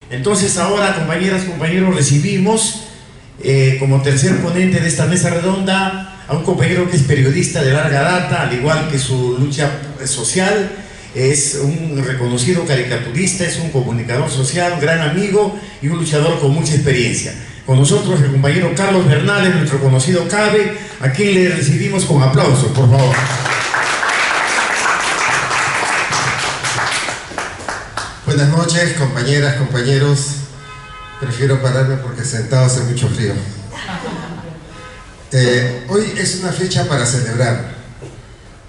Entonces ahora, compañeras, compañeros, recibimos como tercer ponente de esta mesa redonda a un compañero que es periodista de larga data, al igual que su lucha social. Es un reconocido caricaturista, es un comunicador social, un gran amigo y un luchador con mucha experiencia. Con nosotros el compañero Carlos Bernales, nuestro conocido Cabe, a quien le recibimos con aplausos, por favor. Buenas noches, compañeras, compañeros. Prefiero pararme porque sentado hace mucho frío. Hoy es una fecha para celebrar.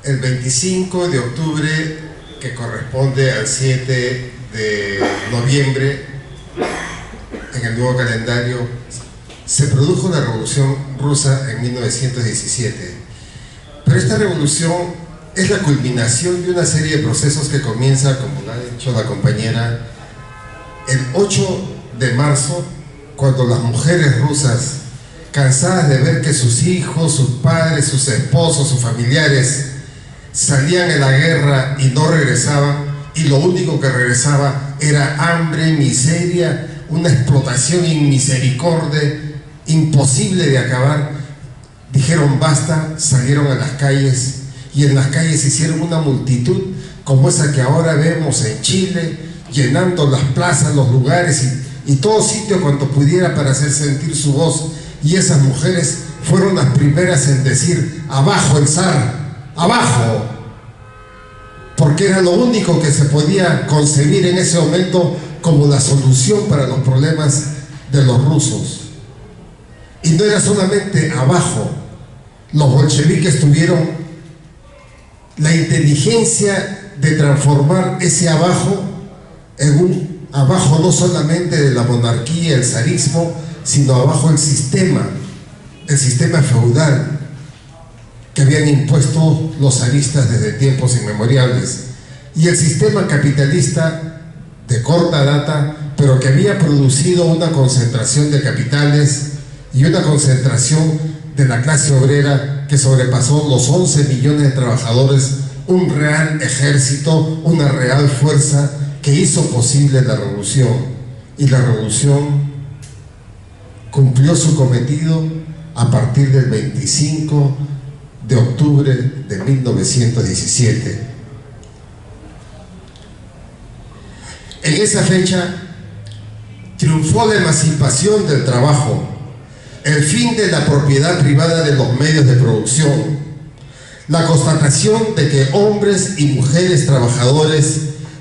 El 25 de octubre, que corresponde al 7 de noviembre, en el nuevo calendario, se produjo la Revolución Rusa en 1917. Pero esta revolución es la culminación de una serie de procesos que comienza, como lo ha dicho la compañera, el 8 de marzo, cuando las mujeres rusas, cansadas de ver que sus hijos, sus padres, sus esposos, sus familiares salían en la guerra y no regresaban, y lo único que regresaba era hambre, miseria, una explotación inmisericordia, imposible de acabar, dijeron basta, salieron a las calles, y en las calles hicieron una multitud como esa que ahora vemos en Chile, llenando las plazas, los lugares y todo sitio cuanto pudiera para hacer sentir su voz. Y esas mujeres fueron las primeras en decir: abajo el zar, abajo, porque era lo único que se podía concebir en ese momento como la solución para los problemas de los rusos. Y no era solamente abajo, los bolcheviques tuvieron la inteligencia de transformar ese abajo en un abajo no solamente de la monarquía, el zarismo, sino abajo el sistema feudal que habían impuesto los zaristas desde tiempos inmemoriales, y el sistema capitalista de corta data, pero que había producido una concentración de capitales y una concentración de la clase obrera que sobrepasó los 11 millones de trabajadores, un real ejército, una real fuerza que hizo posible la revolución. Y la revolución cumplió su cometido a partir del 25 de octubre de 1917. En esa fecha triunfó la emancipación del trabajo, el fin de la propiedad privada de los medios de producción, la constatación de que hombres y mujeres trabajadores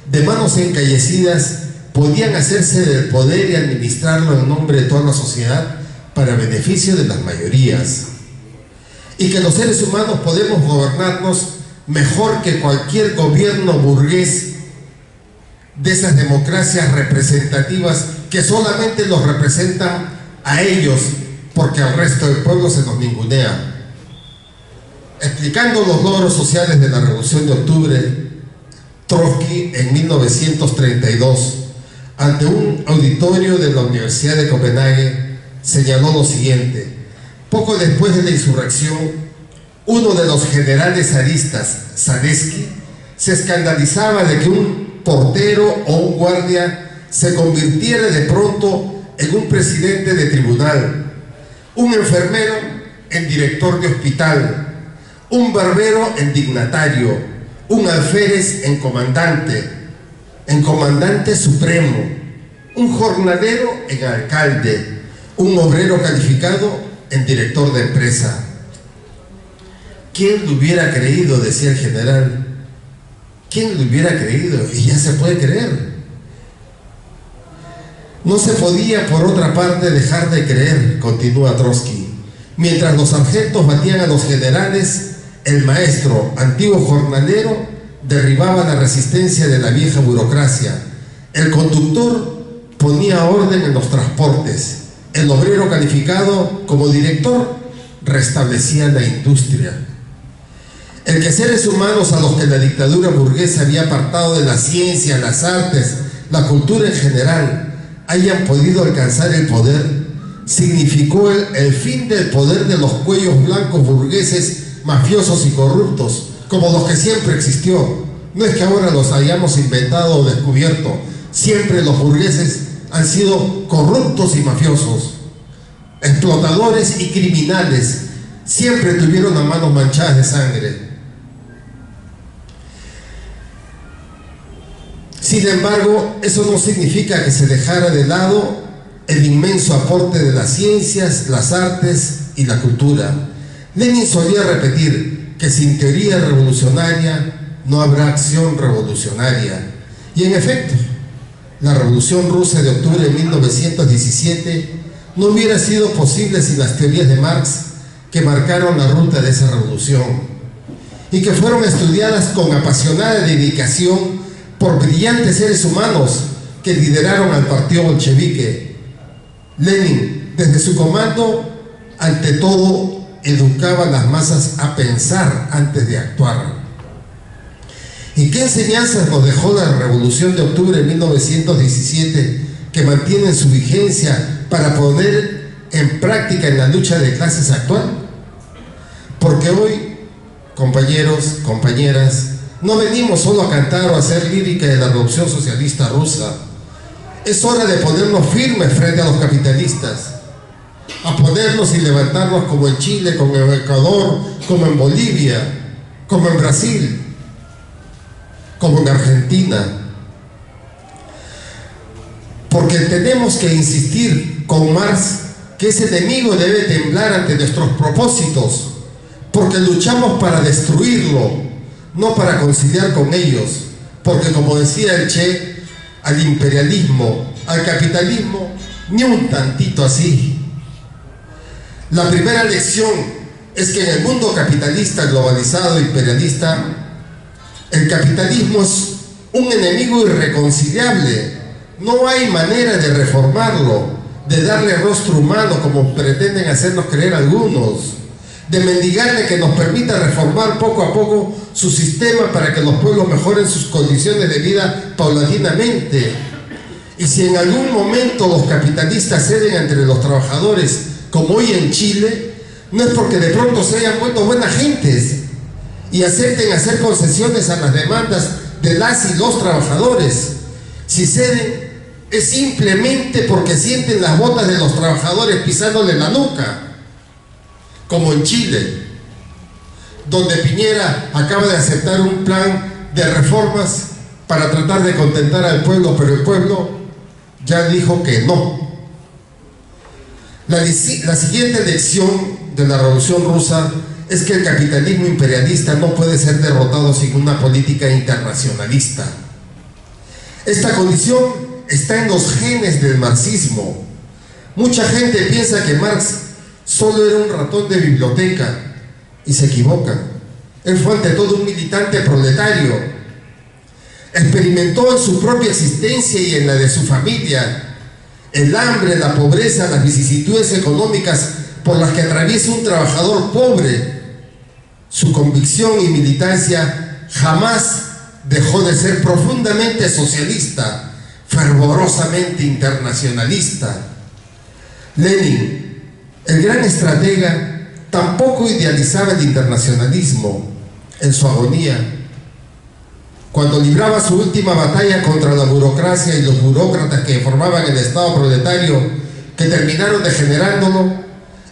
de manos encallecidas podían hacerse del poder y administrarlo en nombre de toda la sociedad para beneficio de las mayorías, y que los seres humanos podemos gobernarnos mejor que cualquier gobierno burgués de esas democracias representativas que solamente los representan a ellos, porque al resto del pueblo se nos ningunea. Explicando los logros sociales de la Revolución de Octubre, Trotsky en 1932, ante un auditorio de la Universidad de Copenhague, señaló lo siguiente: poco después de la insurrección, uno de los generales zaristas, Zalesky, se escandalizaba de que un portero o un guardia se convirtiera de pronto en un presidente de tribunal, un enfermero en director de hospital, un barbero en dignatario, un alférez en comandante supremo, un jornalero en alcalde, un obrero calificado en director de empresa. ¿Quién lo hubiera creído?, decía el general. ¿Quién lo hubiera creído? Y ya se puede creer. No se podía, por otra parte, dejar de creer, continúa Trotsky. Mientras los sargentos batían a los generales, el maestro, antiguo jornalero, derribaba la resistencia de la vieja burocracia. El conductor ponía orden en los transportes. El obrero calificado como director restablecía la industria. El que seres humanos a los que la dictadura burguesa había apartado de la ciencia, las artes, la cultura en general, hayan podido alcanzar el poder, significó el fin del poder de los cuellos blancos burgueses, mafiosos y corruptos, como los que siempre existió. No es que ahora los hayamos inventado o descubierto, siempre los burgueses han sido corruptos y mafiosos, explotadores y criminales. Siempre tuvieron las manos manchadas de sangre. Sin embargo, eso no significa que se dejara de lado el inmenso aporte de las ciencias, las artes y la cultura. Lenin solía repetir que sin teoría revolucionaria no habrá acción revolucionaria. Y en efecto, la Revolución Rusa de octubre de 1917 no hubiera sido posible sin las teorías de Marx que marcaron la ruta de esa revolución y que fueron estudiadas con apasionada dedicación por brillantes seres humanos que lideraron al partido bolchevique. Lenin, desde su comando, ante todo, educaba a las masas a pensar antes de actuar. ¿Y qué enseñanzas nos dejó la Revolución de octubre de 1917 que mantienen su vigencia para poner en práctica en la lucha de clases actual? Porque hoy, compañeros, compañeras, no venimos solo a cantar o a hacer lírica de la Revolución Socialista Rusa. Es hora de ponernos firmes frente a los capitalistas, a ponernos y levantarnos como en Chile, como en Ecuador, como en Bolivia, como en Brasil, como en Argentina. Porque tenemos que insistir con Marx que ese enemigo debe temblar ante nuestros propósitos, porque luchamos para destruirlo, no para conciliar con ellos, porque como decía el Che, al imperialismo, al capitalismo, ni un tantito así. La primera lección es que en el mundo capitalista, globalizado, imperialista, el capitalismo es un enemigo irreconciliable. No hay manera de reformarlo, de darle rostro humano como pretenden hacernos creer algunos, de mendigarle que nos permita reformar poco a poco su sistema para que los pueblos mejoren sus condiciones de vida paulatinamente. Y si en algún momento los capitalistas ceden entre los trabajadores, como hoy en Chile, no es porque de pronto se hayan vuelto buenas gentes y acepten hacer concesiones a las demandas de las y los trabajadores. Si ceden, es simplemente porque sienten las botas de los trabajadores pisándole la nuca, como en Chile, donde Piñera acaba de aceptar un plan de reformas para tratar de contentar al pueblo, pero el pueblo ya dijo que no. La siguiente lección de la Revolución Rusa es que el capitalismo imperialista no puede ser derrotado sin una política internacionalista. Esta condición está en los genes del marxismo. Mucha gente piensa que Marx solo era un ratón de biblioteca y se equivocan. Él fue ante todo un militante proletario. Experimentó en su propia existencia y en la de su familia el hambre, la pobreza, las vicisitudes económicas por las que atraviesa un trabajador pobre. Su convicción y militancia jamás dejó de ser profundamente socialista, fervorosamente internacionalista. Lenin, el gran estratega, tampoco idealizaba el internacionalismo. En su agonía, cuando libraba su última batalla contra la burocracia y los burócratas que formaban el Estado proletario, que terminaron degenerándolo,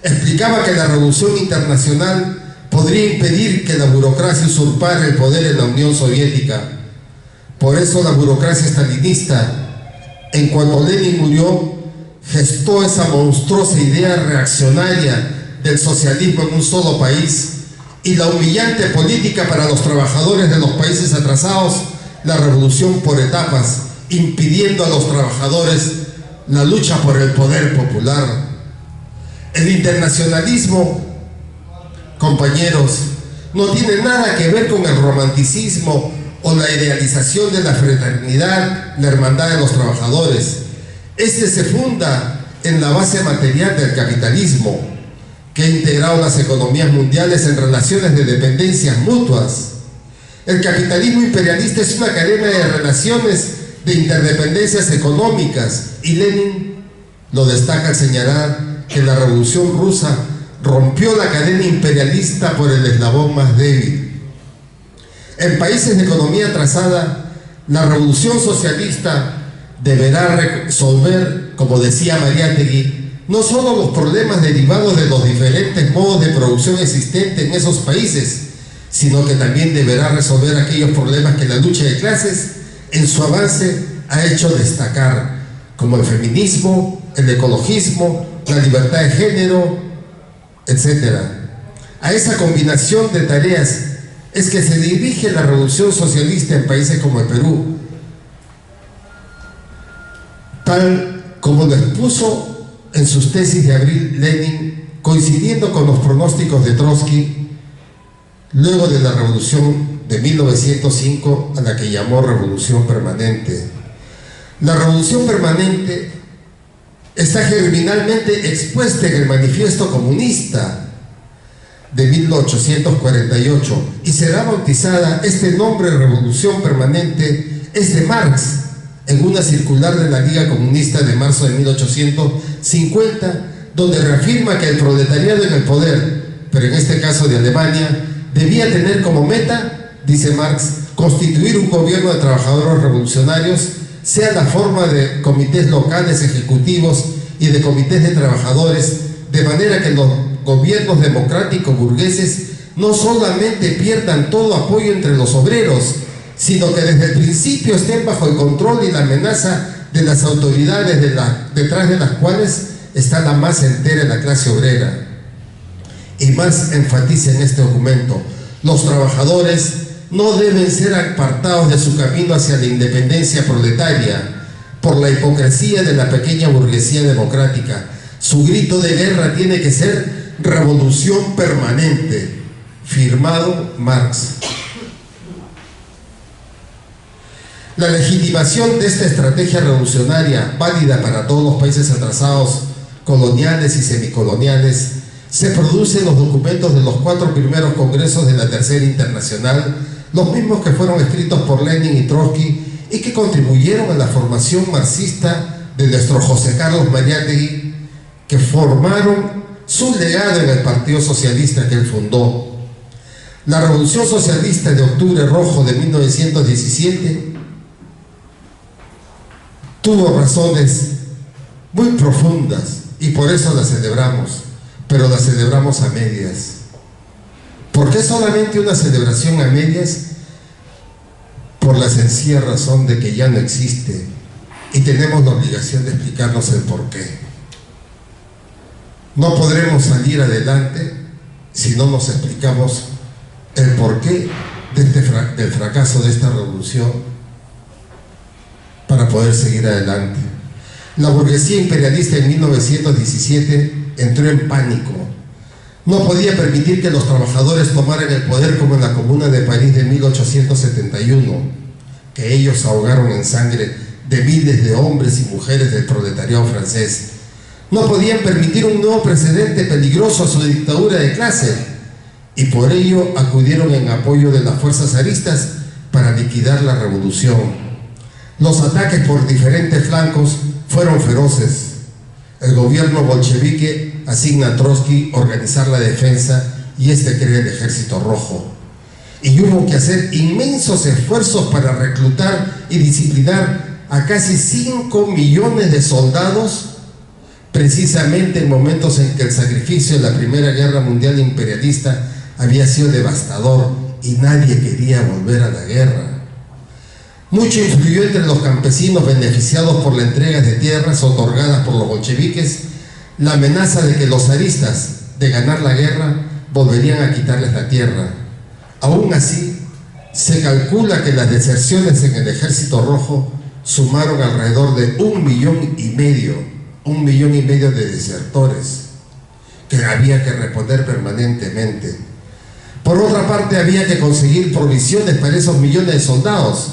explicaba que la revolución internacional podría impedir que la burocracia usurpara el poder en la Unión Soviética. Por eso la burocracia stalinista, en cuanto Lenin murió, gestó esa monstruosa idea reaccionaria del socialismo en un solo país y la humillante política para los trabajadores de los países atrasados, la revolución por etapas, impidiendo a los trabajadores la lucha por el poder popular. El internacionalismo, compañeros, no tiene nada que ver con el romanticismo o la idealización de la fraternidad, la hermandad de los trabajadores. Este se funda en la base material del capitalismo, que ha integrado las economías mundiales en relaciones de dependencias mutuas. El capitalismo imperialista es una cadena de relaciones de interdependencias económicas, y Lenin lo destaca al señalar que la Revolución Rusa rompió la cadena imperialista por el eslabón más débil. En países de economía atrasada, la revolución socialista deberá resolver, como decía Mariátegui, no solo los problemas derivados de los diferentes modos de producción existentes en esos países, sino que también deberá resolver aquellos problemas que la lucha de clases en su avance ha hecho destacar, como el feminismo, el ecologismo, la libertad de género, etc. A esa combinación de tareas es que se dirige la revolución socialista en países como el Perú, tal como lo expuso en sus tesis de abril Lenin, coincidiendo con los pronósticos de Trotsky, luego de la revolución de 1905, a la que llamó revolución permanente. La revolución permanente está germinalmente expuesta en el Manifiesto Comunista de 1848 y será bautizada, este nombre revolución permanente es de Marx, en una circular de la Liga Comunista de marzo de 1850, donde reafirma que el proletariado en el poder, pero en este caso de Alemania, debía tener como meta, dice Marx, constituir un gobierno de trabajadores revolucionarios, sea la forma de comités locales ejecutivos y de comités de trabajadores, de manera que los gobiernos democráticos burgueses no solamente pierdan todo apoyo entre los obreros, sino que desde el principio estén bajo el control y la amenaza de las autoridades detrás de las cuales está la masa entera de la clase obrera. Y más enfatiza en este documento: los trabajadores no deben ser apartados de su camino hacia la independencia proletaria por la hipocresía de la pequeña burguesía democrática. Su grito de guerra tiene que ser revolución permanente. Firmado Marx. La legitimación de esta estrategia revolucionaria, válida para todos los países atrasados, coloniales y semicoloniales, se produce en los documentos de los 4 primeros congresos de la Tercera Internacional, los mismos que fueron escritos por Lenin y Trotsky y que contribuyeron a la formación marxista de nuestro José Carlos Mariátegui, que formaron su legado en el Partido Socialista que él fundó. La Revolución Socialista de Octubre Rojo de 1917 tuvo razones muy profundas y por eso la celebramos, pero la celebramos a medias. ¿Por qué solamente una celebración a medias? Por la sencilla razón de que ya no existe y tenemos la obligación de explicarnos el porqué. No podremos salir adelante si no nos explicamos el porqué del fracaso de esta revolución para poder seguir adelante. La burguesía imperialista en 1917 entró en pánico. No podía permitir que los trabajadores tomaran el poder como en la Comuna de París de 1871, que ellos ahogaron en sangre de miles de hombres y mujeres del proletariado francés. No podían permitir un nuevo precedente peligroso a su dictadura de clase, y por ello acudieron en apoyo de las fuerzas zaristas para liquidar la revolución. Los ataques por diferentes flancos fueron feroces. El gobierno bolchevique asigna a Trotsky organizar la defensa y este crea el Ejército Rojo. Y hubo que hacer inmensos esfuerzos para reclutar y disciplinar a casi 5 millones de soldados, precisamente en momentos en que el sacrificio de la Primera Guerra Mundial imperialista había sido devastador y nadie quería volver a la guerra. Mucho influyó entre los campesinos beneficiados por la entrega de tierras otorgadas por los bolcheviques la amenaza de que los zaristas, de ganar la guerra, volverían a quitarles la tierra. Aún así, se calcula que las deserciones en el Ejército Rojo sumaron alrededor de 1,5 millones de desertores que había que reponer permanentemente. Por otra parte, había que conseguir provisiones para esos millones de soldados,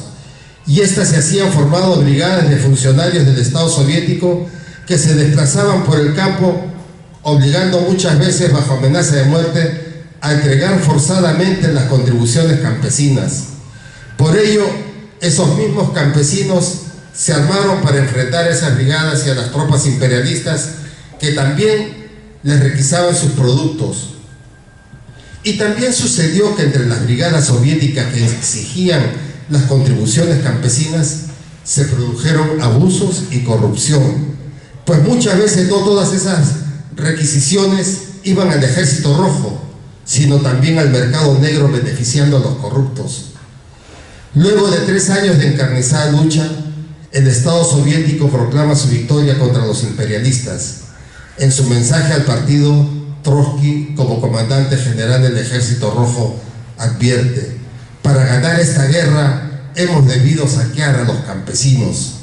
y estas se hacían formando brigadas de funcionarios del Estado soviético que se desplazaban por el campo, obligando muchas veces bajo amenaza de muerte a entregar forzadamente las contribuciones campesinas. Por ello, esos mismos campesinos se armaron para enfrentar a esas brigadas y a las tropas imperialistas que también les requisaban sus productos. Y también sucedió que entre las brigadas soviéticas que exigían las contribuciones campesinas se produjeron abusos y corrupción, pues muchas veces no todas esas requisiciones iban al Ejército Rojo, sino también al mercado negro, beneficiando a los corruptos. Luego de 3 años de encarnizada lucha, el Estado soviético proclama su victoria contra los imperialistas. En su mensaje al partido, Trotsky, como comandante general del Ejército Rojo, advierte: para ganar esta guerra hemos debido saquear a los campesinos.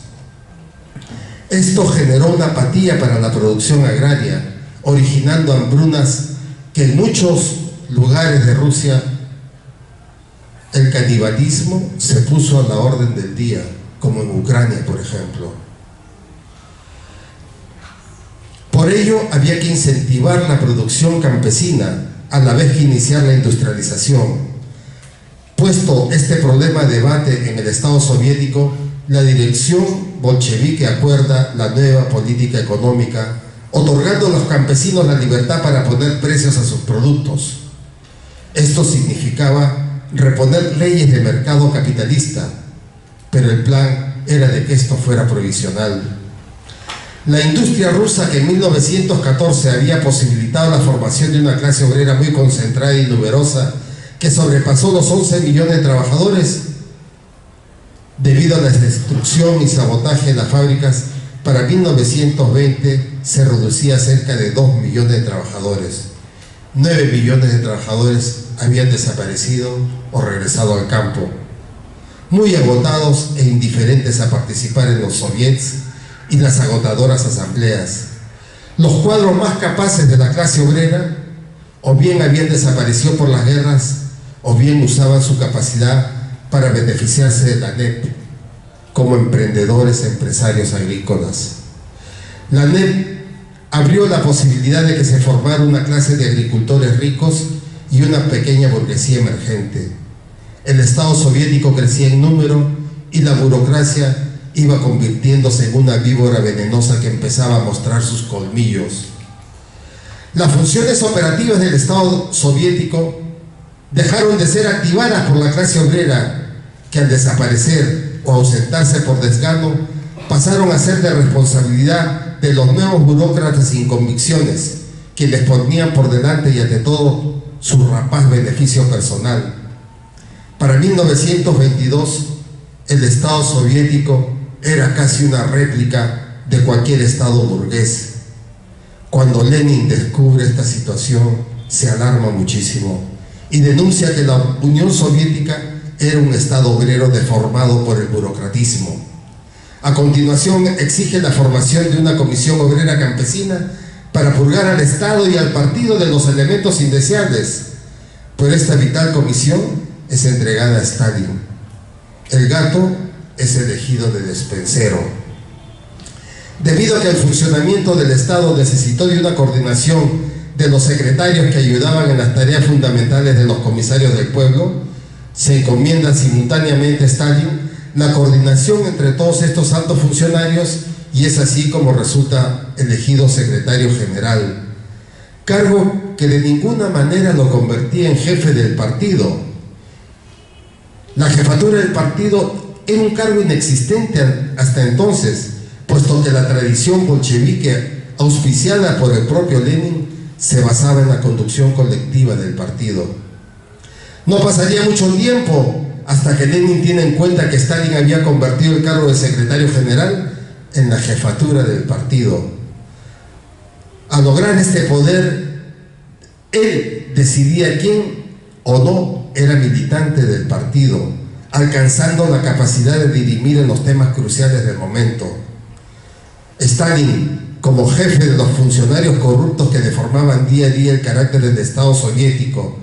Esto generó una apatía para la producción agraria, originando hambrunas que en muchos lugares de Rusia el canibalismo se puso a la orden del día, como en Ucrania, por ejemplo. Por ello, había que incentivar la producción campesina, a la vez que iniciar la industrialización. Puesto este problema a debate en el Estado soviético, la dirección bolchevique acuerda la nueva política económica, otorgando a los campesinos la libertad para poner precios a sus productos. Esto significaba reponer leyes de mercado capitalista, pero el plan era de que esto fuera provisional. La industria rusa, que en 1914 había posibilitado la formación de una clase obrera muy concentrada y numerosa, que sobrepasó los 11 millones de trabajadores, debido a la destrucción y sabotaje en las fábricas, para 1920 se reducía a cerca de 2 millones de trabajadores. 9 millones de trabajadores habían desaparecido o regresado al campo, muy agotados e indiferentes a participar en los soviets y las agotadoras asambleas. Los cuadros más capaces de la clase obrera o bien habían desaparecido por las guerras o bien usaban su capacidad para beneficiarse de la NEP como emprendedores, empresarios agrícolas. La NEP abrió la posibilidad de que se formara una clase de agricultores ricos y una pequeña burguesía emergente. El Estado soviético crecía en número y la burocracia iba convirtiéndose en una víbora venenosa que empezaba a mostrar sus colmillos. Las funciones operativas del Estado soviético dejaron de ser activadas por la clase obrera, que al desaparecer o ausentarse por desgano pasaron a ser de responsabilidad de los nuevos burócratas sin convicciones, que les ponían por delante y ante todo su rapaz beneficio personal. Para 1922, el Estado soviético era casi una réplica de cualquier Estado burgués. Cuando Lenin descubre esta situación, se alarma muchísimo y denuncia que la Unión Soviética era un Estado obrero deformado por el burocratismo. A continuación, exige la formación de una comisión obrera campesina para purgar al Estado y al partido de los elementos indeseables, pero esta vital comisión es entregada a Stalin. El gato es elegido de despensero. Debido a que el funcionamiento del Estado necesitó de una coordinación de los secretarios que ayudaban en las tareas fundamentales de los comisarios del pueblo, se encomienda simultáneamente a Stalin la coordinación entre todos estos altos funcionarios, y es así como resulta elegido secretario general, cargo que de ninguna manera lo convertía en jefe del partido. La jefatura del partido era un cargo inexistente hasta entonces, puesto que la tradición bolchevique, auspiciada por el propio Lenin, se basaba en la conducción colectiva del partido. No pasaría mucho tiempo hasta que Lenin tiene en cuenta que Stalin había convertido el cargo de secretario general en la jefatura del partido. Al lograr este poder, él decidía quién o no era militante del partido, alcanzando la capacidad de dirimir en los temas cruciales del momento. Stalin, como jefe de los funcionarios corruptos que deformaban día a día el carácter del Estado soviético,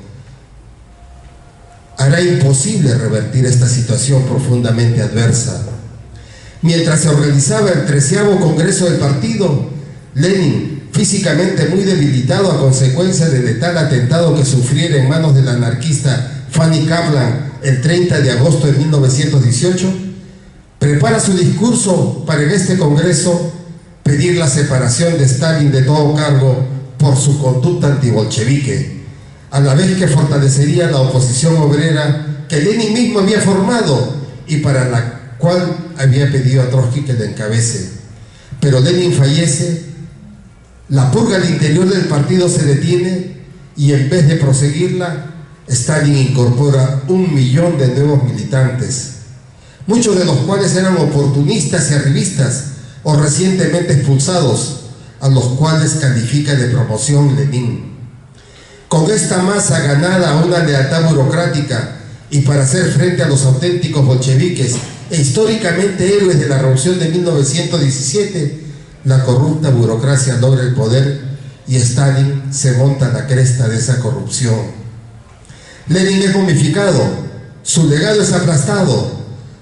hará imposible revertir esta situación profundamente adversa. Mientras se organizaba el 13º Congreso del partido, Lenin, físicamente muy debilitado a consecuencia del letal atentado que sufriera en manos del anarquista Fanny Kaplan el 30 de agosto de 1918, prepara su discurso para en este Congreso pedir la separación de Stalin de todo cargo por su conducta antibolchevique, a la vez que fortalecería la oposición obrera que Lenin mismo había formado y para la cual había pedido a Trotsky que le encabece. Pero Lenin fallece, la purga al interior del partido se detiene y en vez de proseguirla, Stalin incorpora 1 millón de nuevos militantes, muchos de los cuales eran oportunistas y arribistas o recientemente expulsados, a los cuales califica de promoción Lenin. Con esta masa ganada a una lealtad burocrática y para hacer frente a los auténticos bolcheviques e históricamente héroes de la revolución de 1917, la corrupta burocracia logra el poder y Stalin se monta a la cresta de esa corrupción. Lenin es momificado, su legado es aplastado,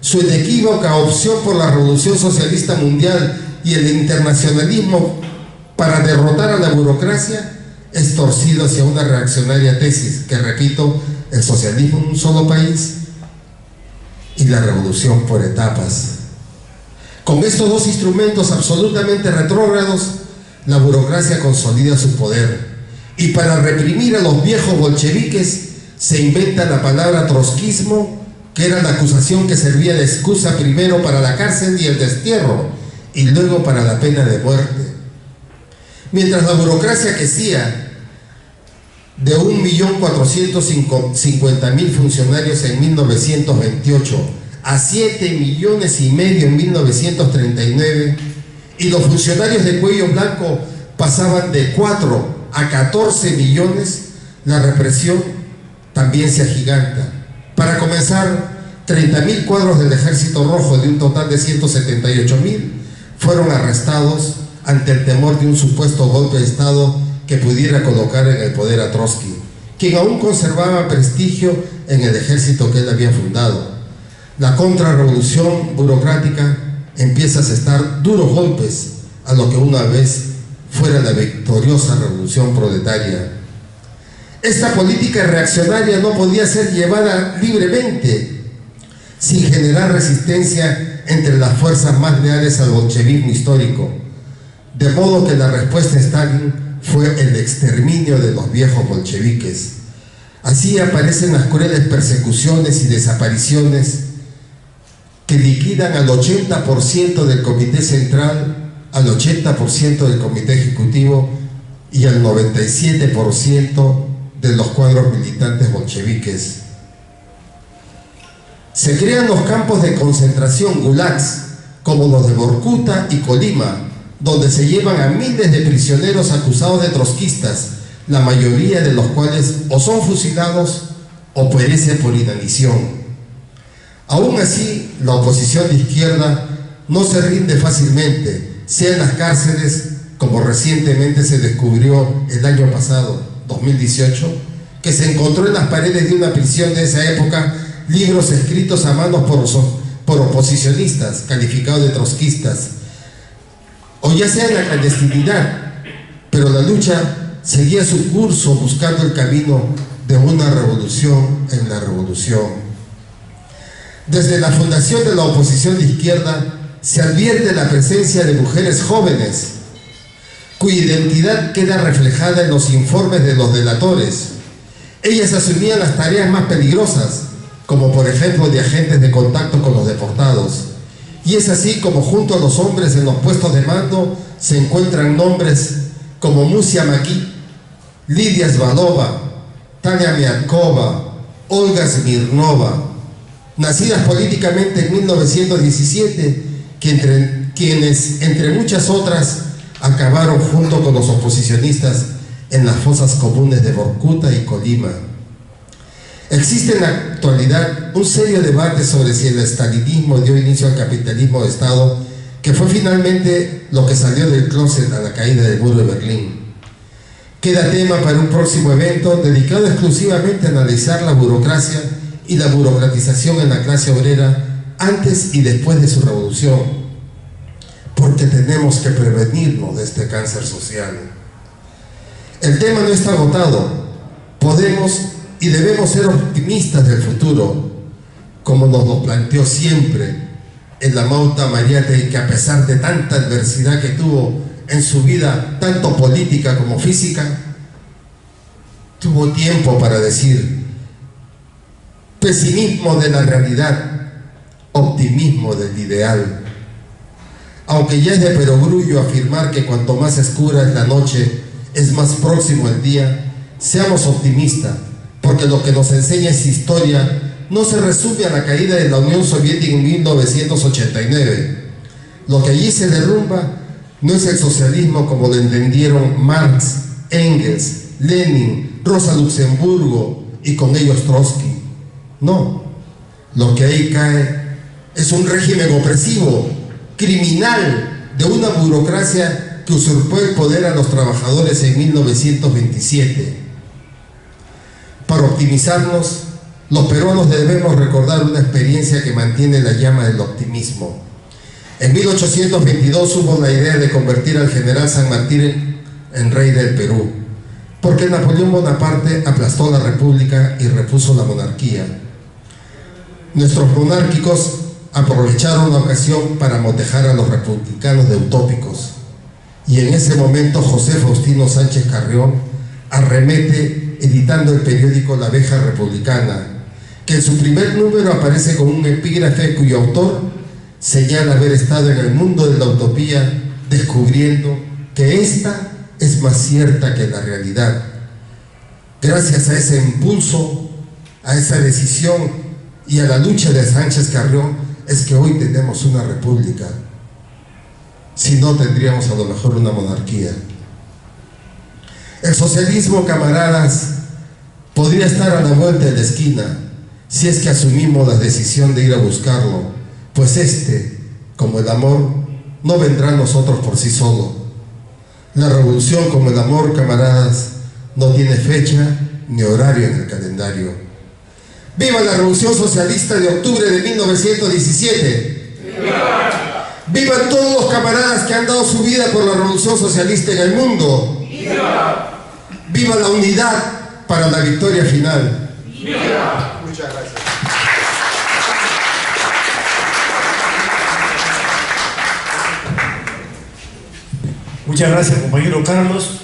su inequívoca opción por la revolución socialista mundial y el internacionalismo para derrotar a la burocracia es torcido hacia una reaccionaria tesis que, repito, el socialismo en un solo país y la revolución por etapas. Con estos dos instrumentos absolutamente retrógrados, la burocracia consolida su poder y para reprimir a los viejos bolcheviques se inventa la palabra trotskismo, que era la acusación que servía de excusa primero para la cárcel y el destierro y luego para la pena de muerte. Mientras la burocracia crecía de 1.450.000 funcionarios en 1928 a 7,5 millones en 1939 y los funcionarios de cuello blanco pasaban de 4 a 14 millones, la represión también se agiganta. Para comenzar, 30.000 cuadros del Ejército Rojo de un total de 178.000 fueron arrestados ante el temor de un supuesto golpe de Estado que pudiera colocar en el poder a Trotsky, quien aún conservaba prestigio en el ejército que él había fundado. La contrarrevolución burocrática empieza a asestar duros golpes a lo que una vez fuera la victoriosa revolución proletaria. Esta política reaccionaria no podía ser llevada libremente, sin generar resistencia entre las fuerzas más leales al bolchevismo histórico, de modo que la respuesta de Stalin fue el exterminio de los viejos bolcheviques. Así aparecen las crueles persecuciones y desapariciones que liquidan al 80% del Comité Central, al 80% del Comité Ejecutivo y al 97% de los cuadros militantes bolcheviques. Se crean los campos de concentración gulags, como los de Vorkuta y Colima, donde se llevan a miles de prisioneros acusados de trotskistas, la mayoría de los cuales o son fusilados o perecen por inanición. Aún así, la oposición de izquierda no se rinde fácilmente, sea en las cárceles, como recientemente se descubrió el año pasado, 2018, que se encontró en las paredes de una prisión de esa época libros escritos a mano por oposicionistas calificados de trotskistas, o ya sea en la clandestinidad, pero la lucha seguía su curso buscando el camino de una revolución en la revolución. Desde la fundación de la oposición de izquierda se advierte la presencia de mujeres jóvenes, cuya identidad queda reflejada en los informes de los delatores. Ellas asumían las tareas más peligrosas, como por ejemplo de agentes de contacto con los deportados. Y es así como junto a los hombres en los puestos de mando se encuentran nombres como Musia Maki, Lidia Svalova, Tania Miatkova, Olga Smirnova, nacidas políticamente en 1917, quienes, entre muchas otras, acabaron junto con los oposicionistas en las fosas comunes de Vorkuta y Colima. Existe en la actualidad un serio debate sobre si el estalinismo dio inicio al capitalismo de Estado, que fue finalmente lo que salió del closet a la caída del muro de Berlín. Queda tema para un próximo evento dedicado exclusivamente a analizar la burocracia y la burocratización en la clase obrera antes y después de su revolución, porque tenemos que prevenirnos de este cáncer social. El tema no está agotado. Podemos y debemos ser optimistas del futuro, como nos lo planteó siempre el Amauta Mariátegui, que a pesar de tanta adversidad que tuvo en su vida, tanto política como física, tuvo tiempo para decir: pesimismo de la realidad, optimismo del ideal. Aunque ya es de perogrullo afirmar que cuanto más oscura es la noche, es más próximo el día, seamos optimistas, porque lo que nos enseña esta historia no se resume a la caída de la Unión Soviética en 1989. Lo que allí se derrumba no es el socialismo como lo entendieron Marx, Engels, Lenin, Rosa Luxemburgo y con ellos Trotsky. No, lo que ahí cae es un régimen opresivo, criminal, de una burocracia que usurpó el poder a los trabajadores en 1927. Para optimizarnos, los peruanos debemos recordar una experiencia que mantiene la llama del optimismo. En 1822 hubo la idea de convertir al general San Martín en rey del Perú, porque Napoleón Bonaparte aplastó la república y repuso la monarquía. Nuestros monárquicos aprovecharon la ocasión para motejar a los republicanos de utópicos, y en ese momento José Faustino Sánchez Carrión arremete editando el periódico La Abeja Republicana, que en su primer número aparece con un epígrafe cuyo autor señala haber estado en el mundo de la utopía descubriendo que esta es más cierta que la realidad. Gracias a ese impulso, a esa decisión y a la lucha de Sánchez Carrión es que hoy tenemos una república. Si no, tendríamos a lo mejor una monarquía. El socialismo, camaradas, podría estar a la vuelta de la esquina si es que asumimos la decisión de ir a buscarlo, pues este, como el amor, no vendrá a nosotros por sí solo. La revolución, como el amor, camaradas, no tiene fecha ni horario en el calendario. ¡Viva la Revolución Socialista de octubre de 1917! ¡Viva! ¡Vivan todos los camaradas que han dado su vida por la Revolución Socialista en el mundo! ¡Viva! ¡Viva la unidad para la victoria final! ¡Viva! Muchas gracias. Muchas gracias, compañero Carlos.